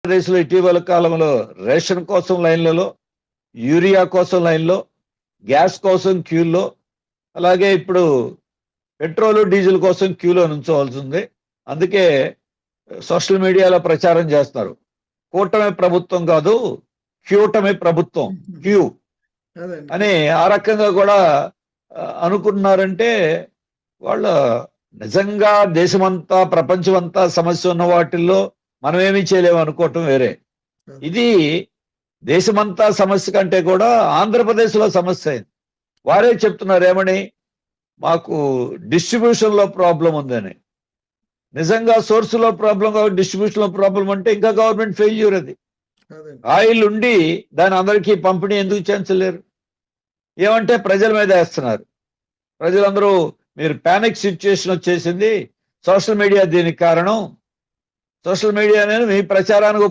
ఆంధ్రప్రదేశ్లో ఇటీవల కాలంలో రేషన్ కోసం లైన్లలో, యూరియా కోసం లైన్లో, గ్యాస్ కోసం క్యూల్లో, అలాగే ఇప్పుడు పెట్రోలు డీజిల్ కోసం క్యూలో నుంచోవాల్సి ఉంది. అందుకే సోషల్ మీడియాలో ప్రచారం చేస్తున్నారు. కూటమి ప్రభుత్వం కాదు, క్యూటమి ప్రభుత్వం, క్యూ అదండి. అని ఆ రకంగా కూడా అనుకున్నారంటే వాళ్ళ నిజంగా దేశమంతా ప్రపంచమంతా సమస్య ఉన్న వాటిల్లో మనమేమీ చేయలేము అనుకోవటం వేరే. అదే. ఇది దేశమంతా సమస్య కంటే కూడా ఆంధ్రప్రదేశ్లో సమస్య అయింది. వారే చెప్తున్నారు ఏమని, మాకు డిస్ట్రిబ్యూషన్ లో ప్రాబ్లం ఉందని. నిజంగా సోర్స్ లో ప్రాబ్లం కాదు, డిస్ట్రిబ్యూషన్ లో ప్రాబ్లం అంటే ఇంకా గవర్నమెంట్ ఫెయిల్యూర్ అది. అదండి. ఆయిల్ ఉండి దాని అందరికీ పంపిణీ ఎందుకు చేయించలేరు? ఏమంటే ప్రజల మీద వేస్తున్నారు. ప్రజలందరూ మీరు పానిక్ సిచ్యుయేషన్ వచ్చేసింది, సోషల్ మీడియా దీనికి కారణం, సోషల్ మీడియా అనేది మీ ప్రచారానికి